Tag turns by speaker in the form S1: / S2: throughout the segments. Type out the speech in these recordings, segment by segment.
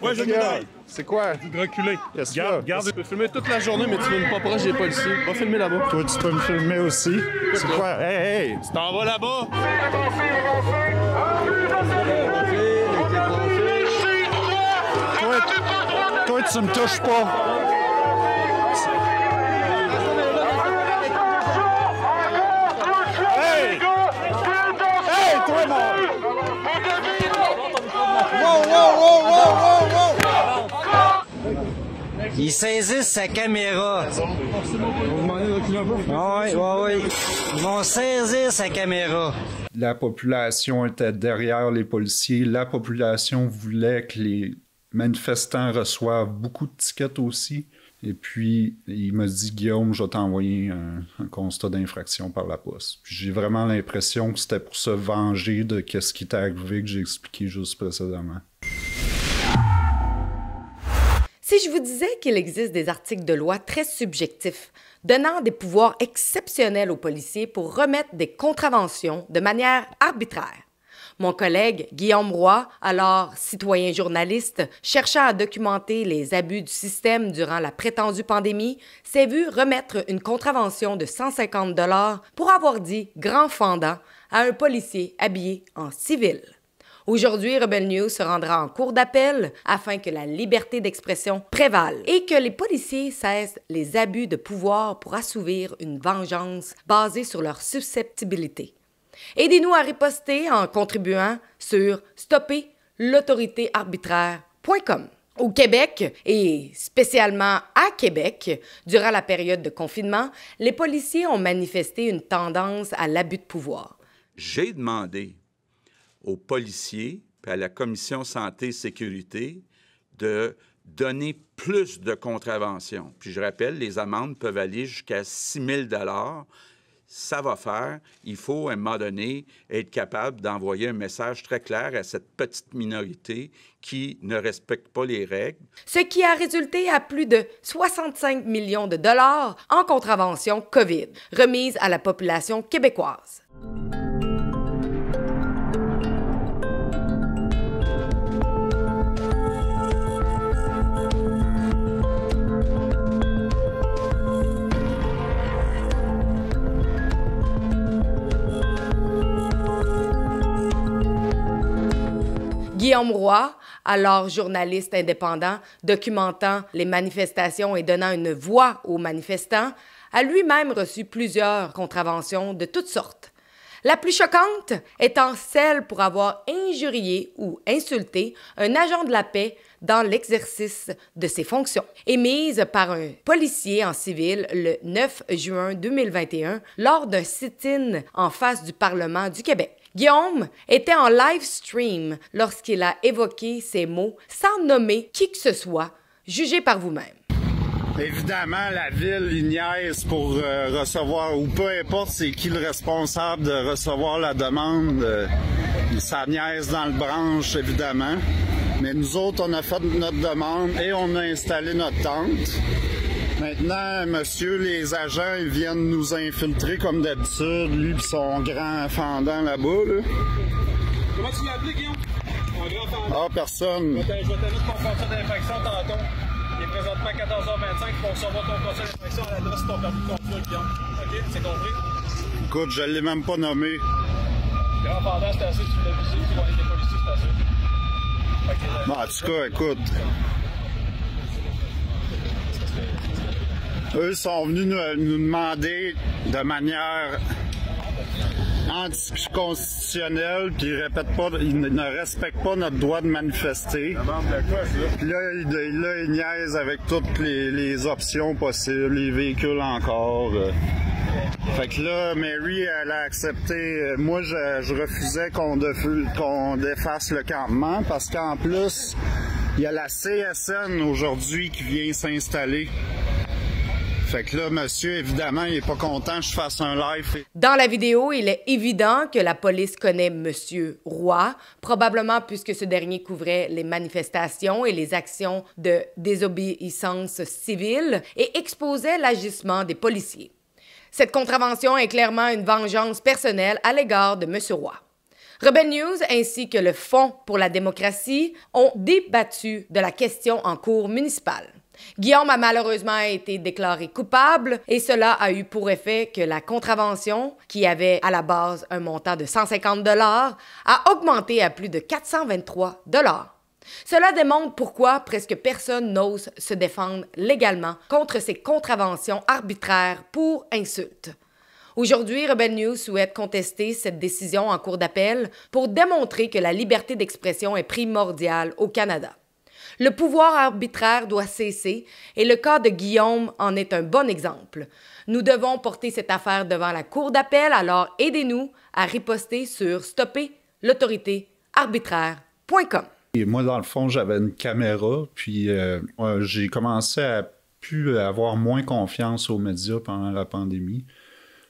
S1: Ouais, je me
S2: C'est quoi?
S1: reculer.
S2: Qu'est-ce
S1: Garde, garde.
S3: Tu peux filmer toute la journée, mais tu filmes pas proche des policiers. Va filmer là-bas.
S2: Toi, tu peux me filmer aussi. C'est quoi? Hey, hey!
S1: Tu t'en vas là-bas.
S2: Toi, tu me touches pas. Hey! Hey, toi, mon! Wow, wow, wow, wow, wow, wow!
S4: Ils saisissent sa caméra. Oui. Ils vont saisir sa caméra.
S2: La population était derrière les policiers. La population voulait que les manifestants reçoivent beaucoup de tickets aussi. Et puis, il m'a dit, Guillaume, je vais t'envoyer un constat d'infraction par la poste. Puis j'ai vraiment l'impression que c'était pour se venger de ce qui était arrivé que j'ai expliqué juste précédemment.
S5: Si je vous disais qu'il existe des articles de loi très subjectifs, donnant des pouvoirs exceptionnels aux policiers pour remettre des contraventions de manière arbitraire, mon collègue Guillaume Roy, alors citoyen journaliste, cherchant à documenter les abus du système durant la prétendue pandémie, s'est vu remettre une contravention de 150 $ pour avoir dit « grand fendant » à un policier habillé en civil. Aujourd'hui, Rebel News se rendra en cour d'appel afin que la liberté d'expression prévale et que les policiers cessent les abus de pouvoir pour assouvir une vengeance basée sur leur susceptibilité. Aidez-nous à riposter en contribuant sur stopperlautoritéarbitraire.com. Au Québec, et spécialement à Québec, durant la période de confinement, les policiers ont manifesté une tendance à l'abus de pouvoir.
S6: J'ai demandé aux policiers et à la Commission santé et sécurité de donner plus de contraventions. Puis je rappelle, les amendes peuvent aller jusqu'à 6 000 $. Ça va faire. Il faut, à un moment donné, être capable d'envoyer un message très clair à cette petite minorité qui ne respecte pas les règles.
S5: Ce qui a résulté à plus de 65 millions de dollars en contraventions COVID, remises à la population québécoise. Guillaume Roy, alors journaliste indépendant, documentant les manifestations et donnant une voix aux manifestants, a lui-même reçu plusieurs contraventions de toutes sortes. La plus choquante étant celle pour avoir injurié ou insulté un agent de la paix dans l'exercice de ses fonctions, émise par un policier en civil le 9 juin 2021 lors d'un sit-in en face du Parlement du Québec. Guillaume était en live stream lorsqu'il a évoqué ces mots sans nommer qui que ce soit, jugez par vous-même.
S2: Évidemment, la ville, il niaise pour recevoir, ou peu importe c'est qui le responsable de recevoir la demande, ça niaise dans le branche, évidemment. Mais nous autres, on a fait notre demande et on a installé notre tente. Maintenant, monsieur, les agents, ils viennent nous infiltrer comme d'habitude, lui et son grand fendant là-bas. Là.
S3: Comment tu l'as appelé, Guillaume? Un grand fendant.
S2: Ah, personne.
S3: Je vais te mettre ton constat d'infraction tantôt. Il est présentement 14h25 pour recevoir ton constat d'infraction à l'adresse de ton permis de conduire, Guillaume. OK? C'est compris?
S2: Écoute, je l'ai même pas nommé.
S3: Grand fendant, c'est assez, tu l'as visé, tu vas aller des policiers, c'est assez.
S2: Bon, en tout cas, écoute. Eux sont venus nous demander de manière anticonstitutionnelle, puis ils ne respectent pas notre droit de manifester. Puis là, ils niaisent avec toutes les options possibles, les véhicules encore. Fait que là, Mary, elle a accepté. Moi, je refusais qu'on défasse le campement parce qu'en plus, il y a la CSN aujourd'hui qui vient s'installer. Fait que là, monsieur, évidemment, il est pas content que je fasse un live.
S5: Dans la vidéo, il est évident que la police connaît monsieur Roy, probablement puisque ce dernier couvrait les manifestations et les actions de désobéissance civile et exposait l'agissement des policiers. Cette contravention est clairement une vengeance personnelle à l'égard de monsieur Roy. Rebel News ainsi que le Fonds pour la démocratie ont débattu de la question en cour municipale. Guillaume a malheureusement été déclaré coupable et cela a eu pour effet que la contravention, qui avait à la base un montant de 150 $, a augmenté à plus de 423 $. Cela démontre pourquoi presque personne n'ose se défendre légalement contre ces contraventions arbitraires pour insultes. Aujourd'hui, Rebel News souhaite contester cette décision en cour d'appel pour démontrer que la liberté d'expression est primordiale au Canada. Le pouvoir arbitraire doit cesser et le cas de Guillaume en est un bon exemple. Nous devons porter cette affaire devant la cour d'appel, alors aidez-nous à riposter sur stopperlautoritéarbitraire.com.
S2: Et moi, dans le fond, j'avais une caméra, puis j'ai commencé à plus avoir moins confiance aux médias pendant la pandémie.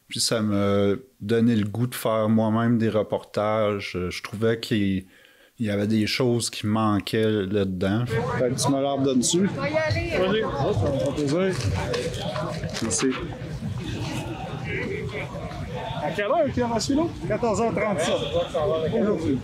S2: Puis ça m'a donné le goût de faire moi-même des reportages. Je trouvais qu'il y avait des choses qui manquaient là-dedans. Fait que tu me l'ordres dessus.
S3: On va y aller. Vas-y. Ça va me faire plaisir.
S2: Merci.
S3: À quelle heure tu as reçu là? 14h37. Aujourd'hui.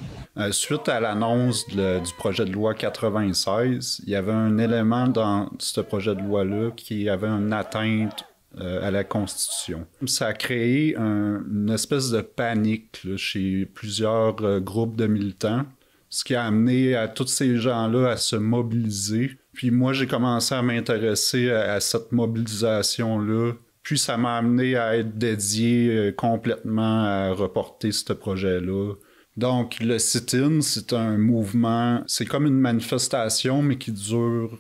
S2: Suite à l'annonce du projet de loi 96, il y avait un élément dans ce projet de loi-là qui avait une atteinte à la Constitution. Ça a créé une espèce de panique là, chez plusieurs groupes de militants, ce qui a amené à tous ces gens-là à se mobiliser. Puis moi, j'ai commencé à m'intéresser à cette mobilisation-là. Puis ça m'a amené à être dédié complètement à reporter ce projet-là. Donc, le sit-in, c'est un mouvement, c'est comme une manifestation, mais qui dure,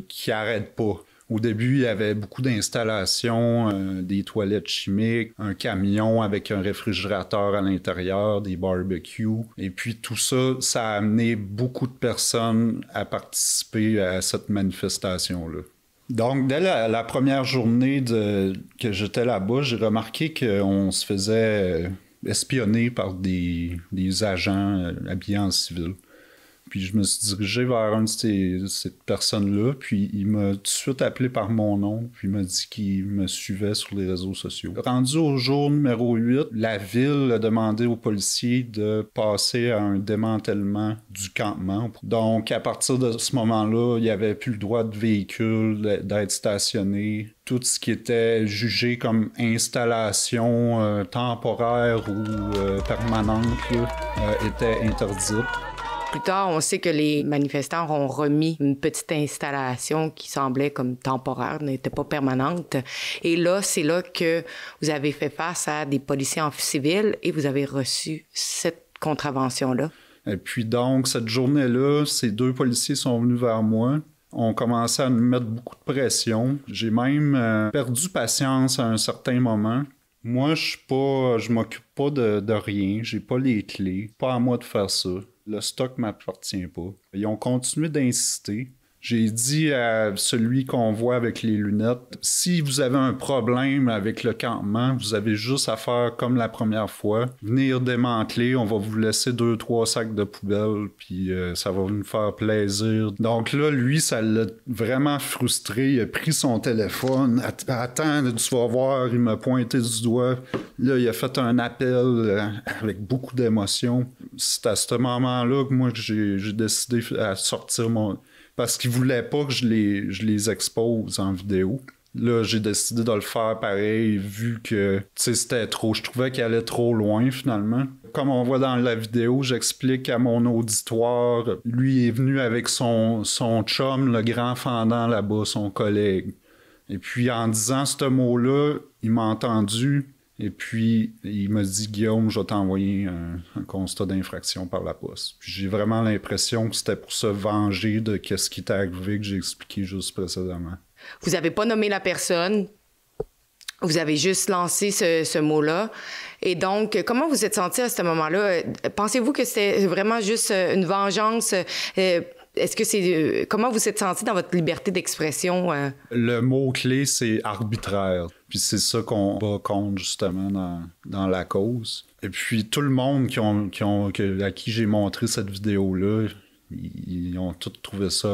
S2: qui n'arrête pas. Au début, il y avait beaucoup d'installations, des toilettes chimiques, un camion avec un réfrigérateur à l'intérieur, des barbecues. Et puis tout ça, ça a amené beaucoup de personnes à participer à cette manifestation-là. Donc, dès la première journée que j'étais là-bas, j'ai remarqué qu'on se faisait espionner par des agents habillés en civil. Puis je me suis dirigé vers une de ces personnes-là, puis il m'a tout de suite appelé par mon nom, puis il m'a dit qu'il me suivait sur les réseaux sociaux. Rendu au jour numéro 8, la ville a demandé aux policiers de passer à un démantèlement du campement. Donc, à partir de ce moment-là, il n'y avait plus le droit de véhicule d'être stationné. Tout ce qui était jugé comme installation temporaire ou permanente là, était interdit.
S5: Plus tard, on sait que les manifestants ont remis une petite installation qui semblait comme temporaire, n'était pas permanente. Et là, c'est là que vous avez fait face à des policiers en civil et vous avez reçu cette contravention-là.
S2: Et puis donc, cette journée-là, ces deux policiers sont venus vers moi. On commençait à me mettre beaucoup de pression. J'ai même perdu patience à un certain moment. Moi, je m'occupe pas de rien. J'ai pas les clés. Pas à moi de faire ça. Le stock m'appartient pas. Ils ont continué d'insister. J'ai dit à celui qu'on voit avec les lunettes, si vous avez un problème avec le campement, vous avez juste à faire comme la première fois, venir démanteler, on va vous laisser 2-3 sacs de poubelle, puis ça va nous faire plaisir. Donc là, lui, ça l'a vraiment frustré. Il a pris son téléphone. Attends, tu vas voir, il m'a pointé du doigt. Là, il a fait un appel avec beaucoup d'émotion. C'est à ce moment-là que moi, j'ai décidé à sortir mon... Parce qu'ils voulaient pas que je les expose en vidéo. Là, j'ai décidé de le faire pareil, vu que c'était trop. Je trouvais qu'il allait trop loin, finalement. Comme on voit dans la vidéo, j'explique à mon auditoire, lui est venu avec son chum, le grand fendant là-bas, son collègue. Et puis, en disant ce mot-là, il m'a entendu. Et puis, il m'a dit, Guillaume, je vais t'envoyer un constat d'infraction par la poste. Puis j'ai vraiment l'impression que c'était pour se venger de ce qui était arrivé que j'ai expliqué juste précédemment.
S5: Vous n'avez pas nommé la personne. Vous avez juste lancé ce mot-là. Et donc, comment vous êtes senti à ce moment-là? Pensez-vous que c'était vraiment juste une vengeance? Est-ce que c'est... Comment vous êtes senti dans votre liberté d'expression?
S2: Le mot-clé, c'est arbitraire. Puis c'est ça qu'on bat contre, justement, dans la cause. Et puis tout le monde à qui j'ai montré cette vidéo-là, ils ont tous trouvé ça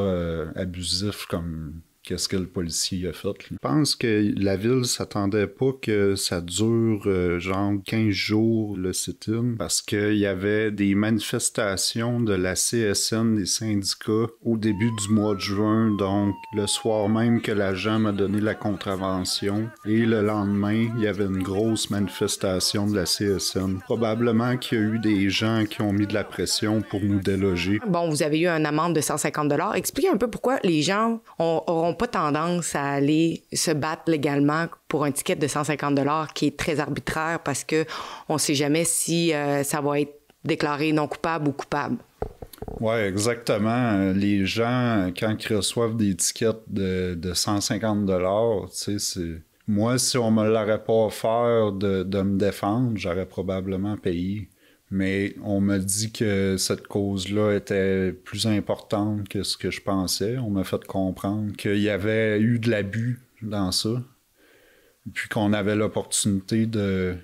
S2: abusif comme qu'est-ce que le policier a fait. Là. Je pense que la ville s'attendait pas que ça dure genre 15 jours le sit-in parce qu'il y avait des manifestations de la CSN, des syndicats, au début du mois de juin, donc le soir même que l'agent m'a donné la contravention et le lendemain, il y avait une grosse manifestation de la CSN. Probablement qu'il y a eu des gens qui ont mis de la pression pour nous déloger.
S5: Bon, vous avez eu une amende de 150 $. Expliquez un peu pourquoi les gens n'auront pas tendance à aller se battre légalement pour un ticket de 150 $ qui est très arbitraire parce qu'on ne sait jamais si ça va être déclaré non coupable ou coupable.
S2: Oui, exactement. Les gens, quand ils reçoivent des tickets de 150 $, tu sais, c'est... Moi, si on me l'aurait pas offert de me défendre, j'aurais probablement payé. Mais on m'a dit que cette cause-là était plus importante que ce que je pensais. On m'a fait comprendre qu'il y avait eu de l'abus dans ça. Puis qu'on avait l'opportunité de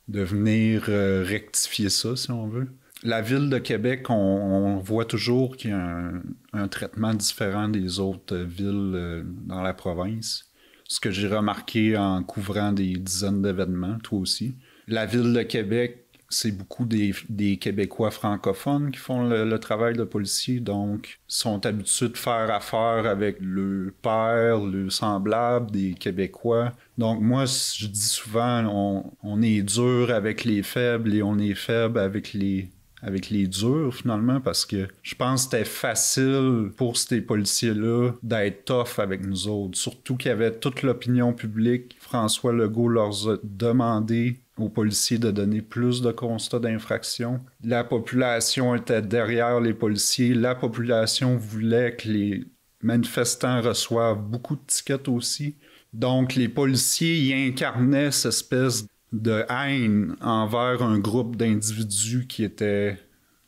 S2: venir rectifier ça, si on veut. La Ville de Québec, on voit toujours qu'il y a un traitement différent des autres villes dans la province. Ce que j'ai remarqué en couvrant des dizaines d'événements, toi aussi. La Ville de Québec, c'est beaucoup des Québécois francophones qui font le travail de policier, donc sont habitués de faire affaire avec le père, le semblable des Québécois. Donc moi, je dis souvent, on est dur avec les faibles et on est faible avec les durs, finalement, parce que je pense que c'était facile pour ces policiers-là d'être tough avec nous autres. Surtout qu'il y avait toute l'opinion publique. François Legault leur a demandé aux policiers de donner plus de constats d'infraction. La population était derrière les policiers. La population voulait que les manifestants reçoivent beaucoup de tickets aussi. Donc, les policiers y incarnaient cette espèce de haine envers un groupe d'individus qui étaient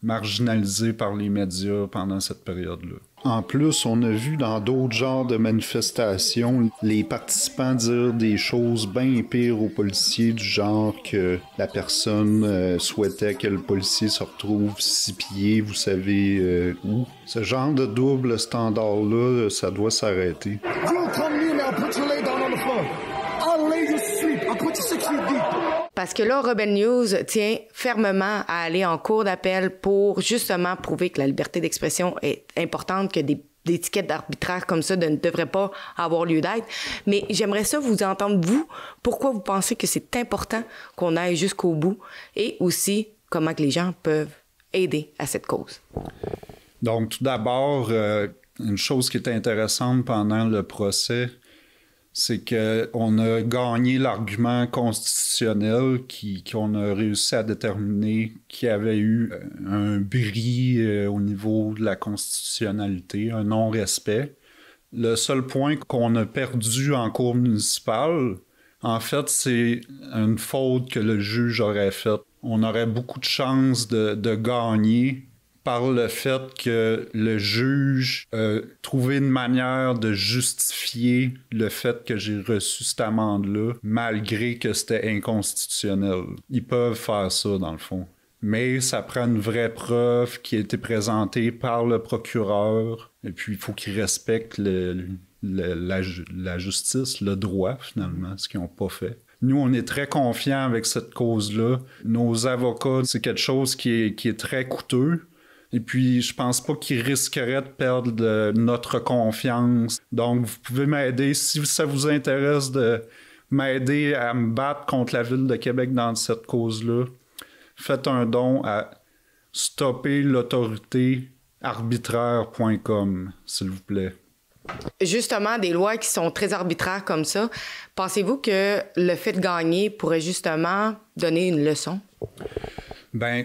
S2: marginalisés par les médias pendant cette période-là. En plus, on a vu dans d'autres genres de manifestations les participants dire des choses bien pires aux policiers, du genre que la personne souhaitait que le policier se retrouve 6 pieds, vous savez où. Ce genre de double standard-là, ça doit s'arrêter.
S5: Parce que là, Rebel News tient fermement à aller en cour d'appel pour justement prouver que la liberté d'expression est importante, que des tickets d'arbitraire comme ça ne devraient pas avoir lieu d'être. Mais j'aimerais ça vous entendre, vous, pourquoi vous pensez que c'est important qu'on aille jusqu'au bout et aussi comment que les gens peuvent aider à cette cause.
S2: Donc, tout d'abord, une chose qui est intéressante pendant le procès, c'est qu'on a gagné l'argument constitutionnel qu'on a réussi à déterminer qu'il y avait eu un bris au niveau de la constitutionnalité, un non-respect. Le seul point qu'on a perdu en cour municipale, en fait, c'est une faute que le juge aurait faite. On aurait beaucoup de chances de gagner par le fait que le juge a trouvé une manière de justifier le fait que j'ai reçu cette amende-là, malgré que c'était inconstitutionnel. Ils peuvent faire ça, dans le fond. Mais ça prend une vraie preuve qui a été présentée par le procureur, et puis il faut qu'ils respectent la justice, le droit, finalement, ce qu'ils n'ont pas fait. Nous, on est très confiants avec cette cause-là. Nos avocats, c'est quelque chose qui est très coûteux. Et puis, je pense pas qu'ils risqueraient de perdre notre confiance. Donc, vous pouvez m'aider. Si ça vous intéresse de m'aider à me battre contre la Ville de Québec dans cette cause-là, faites un don à stopperlautoritéarbitraire.com, s'il vous plaît.
S5: Justement, des lois qui sont très arbitraires comme ça, pensez-vous que le fait de gagner pourrait justement donner une leçon? Ben,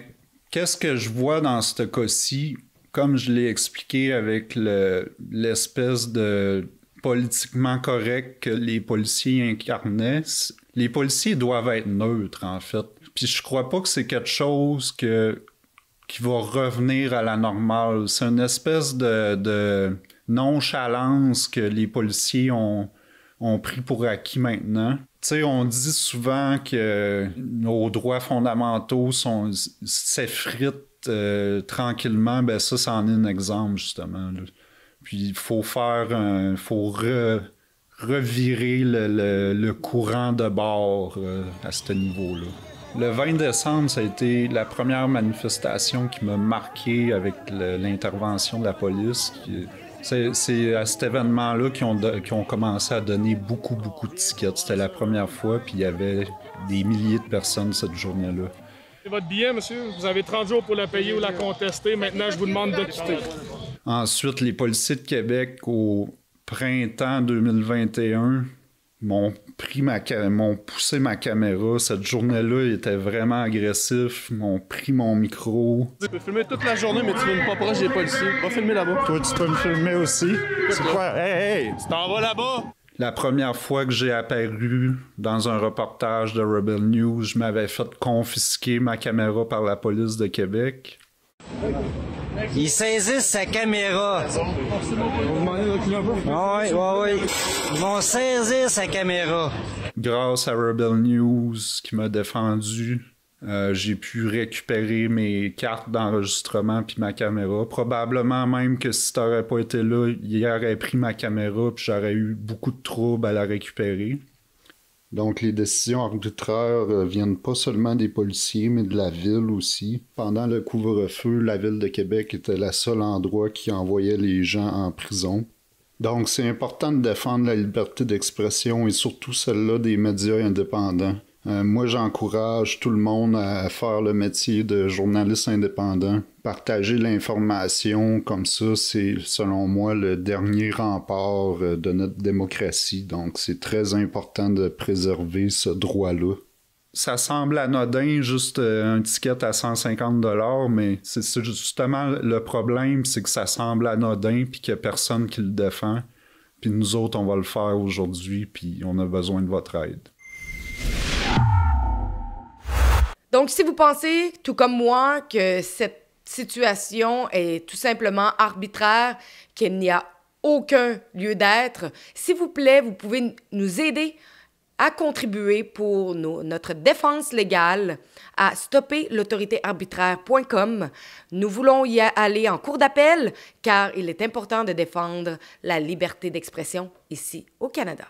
S2: qu'est-ce que je vois dans ce cas-ci, comme je l'ai expliqué avec l'espèce de politiquement correct que les policiers incarnaient, les policiers doivent être neutres, en fait. Puis je crois pas que c'est quelque chose qui va revenir à la normale. C'est une espèce de nonchalance que les policiers ont pris pour acquis maintenant. Tu sais, on dit souvent que nos droits fondamentaux s'effritent tranquillement. Ben ça, c'en est un exemple, justement. Là. Puis il faut revirer le courant de bord à ce niveau-là. Le 20 décembre, ça a été la première manifestation qui m'a marqué avec l'intervention de la police. C'est à cet événement-là qu'ils ont commencé à donner beaucoup de tickets. C'était la première fois, puis il y avait des milliers de personnes cette journée-là.
S3: C'est votre billet, monsieur. Vous avez 30 jours pour la payer ou la contester. Maintenant, je vous demande de quitter.
S2: Ensuite, les policiers de Québec, au printemps 2021, m'ont poussé ma caméra. Cette journée-là, ils étaient vraiment agressifs. M'ont pris mon micro.
S3: Tu peux filmer toute la journée, mais tu filmes pas proche des policiers. Va filmer là-bas.
S2: Toi, tu peux me filmer aussi? C'est quoi? Hey!
S3: Tu t'en vas là-bas!
S2: La première fois que j'ai apparu dans un reportage de Rebel News, je m'avais fait confisquer ma caméra par la police de Québec.
S4: Ils saisissent sa caméra. Oui. Ils vont saisir sa caméra.
S2: Grâce à Rebel News qui m'a défendu, j'ai pu récupérer mes cartes d'enregistrement puis ma caméra. Probablement même que si t'aurais pas été là, il aurait pris ma caméra puis j'aurais eu beaucoup de troubles à la récupérer. Donc les décisions arbitraires viennent pas seulement des policiers, mais de la ville aussi. Pendant le couvre-feu, la ville de Québec était le seul endroit qui envoyait les gens en prison. Donc c'est important de défendre la liberté d'expression et surtout celle-là des médias indépendants. Moi, j'encourage tout le monde à faire le métier de journaliste indépendant. Partager l'information comme ça, c'est, selon moi, le dernier rempart de notre démocratie. Donc, c'est très important de préserver ce droit-là. Ça semble anodin, juste un ticket à 150 $, mais c'est justement le problème, c'est que ça semble anodin puis qu'il n'y a personne qui le défend. Puis nous autres, on va le faire aujourd'hui, puis on a besoin de votre aide.
S5: Donc, si vous pensez, tout comme moi, que cette situation est tout simplement arbitraire, qu'il n'y a aucun lieu d'être, s'il vous plaît, vous pouvez nous aider à contribuer pour notre défense légale à stopperlautoritéarbitraire.com. Nous voulons y aller en cours d'appel car il est important de défendre la liberté d'expression ici au Canada.